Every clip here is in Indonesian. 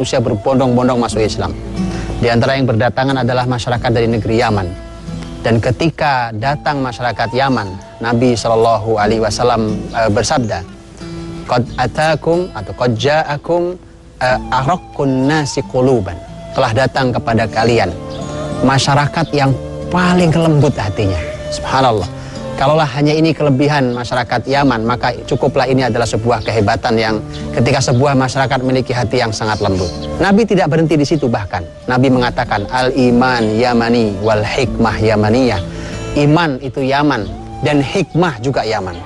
manusia berbondong-bondong masuk Islam. Di antara yang berdatangan adalah masyarakat dari negeri Yaman. Dan ketika datang masyarakat Yaman, Nabi SAW bersabda, "Qad atakum atau qad ja'akum araqqun nasi quluban." Telah datang kepada kalian masyarakat yang paling lembut hatinya. Subhanallah. Kalaulah hanya ini kelebihan masyarakat Yaman, maka cukuplah ini adalah sebuah kehebatan yang ketika sebuah masyarakat memiliki hati yang sangat lembut. Nabi tidak berhenti di situ bahkan. Nabi mengatakan, al-iman yamani wal hikmah yamaniyah. Iman itu Yaman dan hikmah juga Yaman.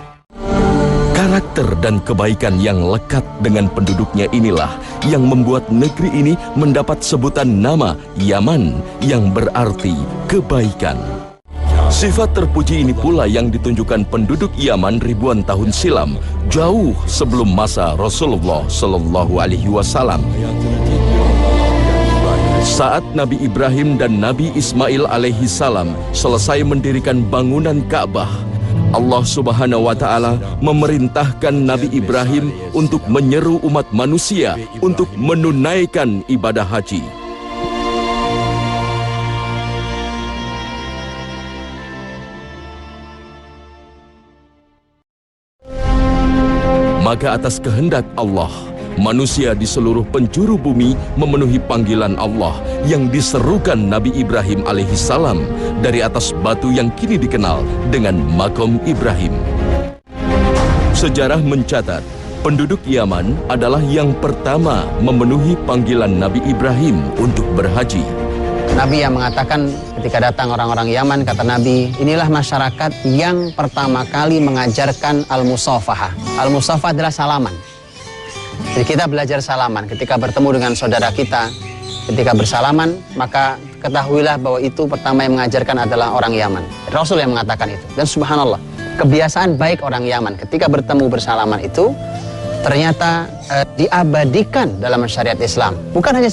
Karakter dan kebaikan yang lekat dengan penduduknya inilah yang membuat negeri ini mendapat sebutan nama Yaman yang berarti kebaikan. Sifat terpuji ini pula yang ditunjukkan penduduk Yaman ribuan tahun silam, jauh sebelum masa Rasulullah Shallallahu Alaihi Wasallam. Saat Nabi Ibrahim dan Nabi Ismail alaihi salam selesai mendirikan bangunan Ka'bah, Allah Subhanahu wa Ta'ala memerintahkan Nabi Ibrahim untuk menyeru umat manusia untuk menunaikan ibadah haji. Maka atas kehendak Allah, manusia di seluruh penjuru bumi memenuhi panggilan Allah yang diserukan Nabi Ibrahim alaihissalam dari atas batu yang kini dikenal dengan Maqam Ibrahim. Sejarah mencatat, penduduk Yaman adalah yang pertama memenuhi panggilan Nabi Ibrahim untuk berhaji. Nabi yang mengatakan ketika datang orang-orang Yaman, kata Nabi, inilah masyarakat yang pertama kali mengajarkan al-musafahah. Al-musafahah adalah salaman. Jadi kita belajar salaman. Ketika bertemu dengan saudara kita, ketika bersalaman, maka ketahuilah bahwa itu pertama yang mengajarkan adalah orang Yaman. Rasul yang mengatakan itu. Dan subhanallah, kebiasaan baik orang Yaman ketika bertemu bersalaman itu ternyata diabadikan dalam syariat Islam. Bukan hanya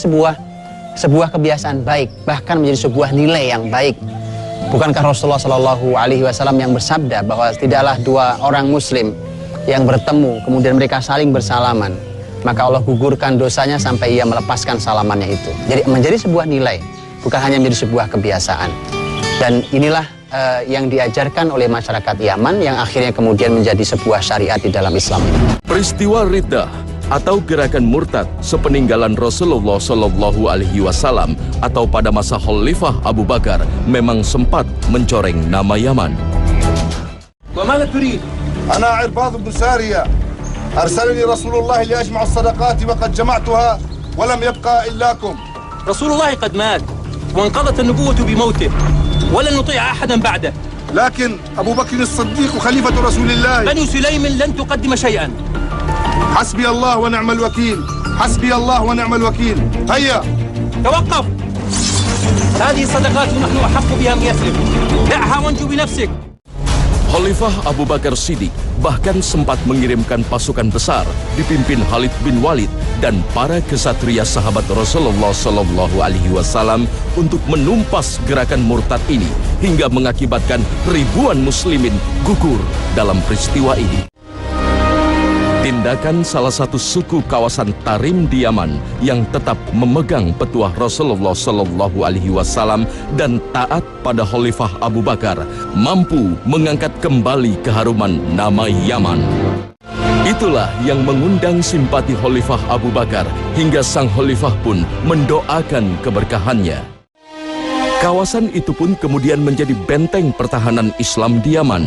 sebuah kebiasaan baik, bahkan menjadi sebuah nilai yang baik. Bukankah Rasulullah Shallallahu Alaihi Wasallam yang bersabda bahwa tidaklah dua orang Muslim yang bertemu kemudian mereka saling bersalaman, maka Allah gugurkan dosanya sampai ia melepaskan salamannya itu. Jadi menjadi sebuah nilai, bukan hanya menjadi sebuah kebiasaan. Dan inilah yang diajarkan oleh masyarakat Yaman yang akhirnya kemudian menjadi sebuah syariat di dalam Islam ini. Peristiwa Riddah atau gerakan murtad sepeninggalan Rasulullah Shallallahu Alaihi Wasallam atau pada masa Khalifah Abu Bakar memang sempat mencoreng nama Yaman. وماذا تريد؟ أنا عرباض بن سارية أرسلني رسول الله لأجمع الصدقات وقد جمعتها ولم يبقى إلاكم. رسول الله قد مات وانقضت النبوة بموته ولن نطيع أحدا بعده. لكن أبو بكر الصديق خليفة رسول الله. بنو سليم لن تقدم شيئا. حسبي الله ونعم الوكيل. حسبي الله ونعم الوكيل. هيا توقف. هذه الصدقات ونحن أحق بها من يثرب. دعها وانجو بنفسك. Khalifah Abu Bakar Siddiq bahkan sempat mengirimkan pasukan besar dipimpin Khalid bin Walid dan para kesatria sahabat Rasulullah Shallallahu Alaihi Wasallam untuk menumpas gerakan murtad ini hingga mengakibatkan ribuan muslimin gugur dalam peristiwa ini. Tindakan salah satu suku kawasan Tarim di Yaman yang tetap memegang petuah Rasulullah Shallallahu Alaihi Wasallam dan taat pada Khalifah Abu Bakar mampu mengangkat kembali keharuman nama Yaman. Itulah yang mengundang simpati Khalifah Abu Bakar hingga sang Khalifah pun mendoakan keberkahannya. Kawasan itu pun kemudian menjadi benteng pertahanan Islam di Yaman.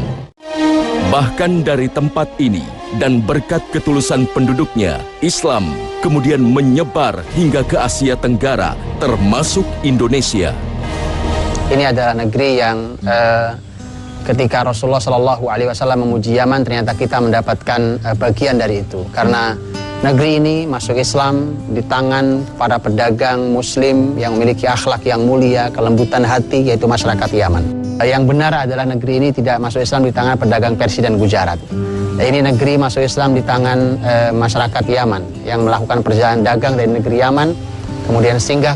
Bahkan dari tempat ini dan berkat ketulusan penduduknya, Islam kemudian menyebar hingga ke Asia Tenggara, termasuk Indonesia. Ini adalah negeri yang ketika Rasulullah Shallallahu Alaihi Wasallam memuji Yaman, ternyata kita mendapatkan bagian dari itu. Karena negeri ini masuk Islam di tangan para pedagang Muslim yang memiliki akhlak yang mulia, kelembutan hati, yaitu masyarakat Yaman. Yang benar adalah negeri ini tidak masuk Islam di tangan pedagang Persia dan Gujarat. Ini negeri masuk Islam di tangan masyarakat Yaman yang melakukan perjalanan dagang dari negeri Yaman, kemudian singgah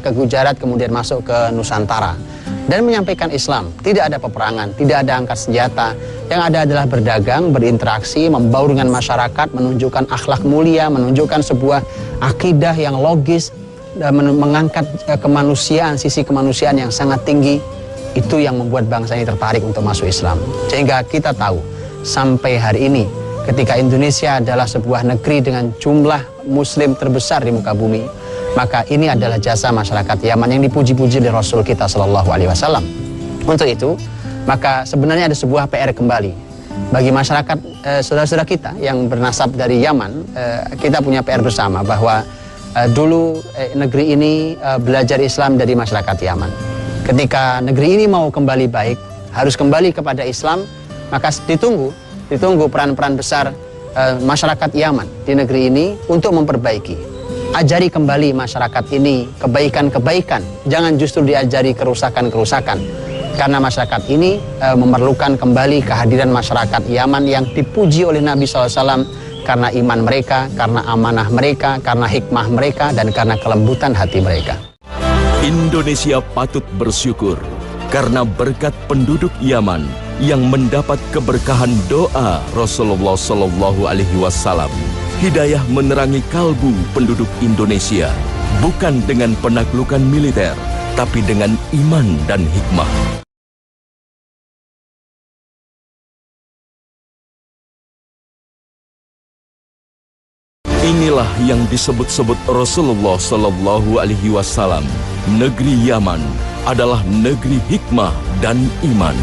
ke Gujarat, kemudian masuk ke Nusantara. dan menyampaikan Islam. Tidak ada peperangan, tidak ada angkat senjata. Yang ada adalah berdagang, berinteraksi, membaur dengan masyarakat, menunjukkan akhlak mulia, menunjukkan sebuah akidah yang logis, mengangkat kemanusiaan, sisi kemanusiaan yang sangat tinggi. Itu yang membuat bangsa ini tertarik untuk masuk Islam. Sehingga kita tahu sampai hari ini ketika Indonesia adalah sebuah negeri dengan jumlah muslim terbesar di muka bumi, maka ini adalah jasa masyarakat Yaman yang dipuji-puji oleh Rasul kita Shallallahu Alaihi Wasallam. Untuk itu, maka sebenarnya ada sebuah PR kembali bagi masyarakat saudara-saudara kita yang bernasab dari Yaman. Kita punya PR bersama bahwa dulu negeri ini belajar Islam dari masyarakat Yaman. Ketika negeri ini mau kembali baik, harus kembali kepada Islam, maka ditunggu peran-peran besar masyarakat Yaman di negeri ini untuk memperbaiki. Ajari kembali masyarakat ini kebaikan-kebaikan, jangan justru diajari kerusakan-kerusakan. Karena masyarakat ini memerlukan kembali kehadiran masyarakat Yaman yang dipuji oleh Nabi SAW karena iman mereka, karena amanah mereka, karena hikmah mereka, dan karena kelembutan hati mereka. Indonesia patut bersyukur karena berkat penduduk Yaman yang mendapat keberkahan doa Rasulullah Shallallahu Alaihi Wasallam. Hidayah menerangi kalbu penduduk Indonesia, bukan dengan penaklukan militer, tapi dengan iman dan hikmah. Inilah yang disebut-sebut Rasulullah Shallallahu Alaihi Wasallam. Negeri Yaman adalah negeri hikmah dan iman.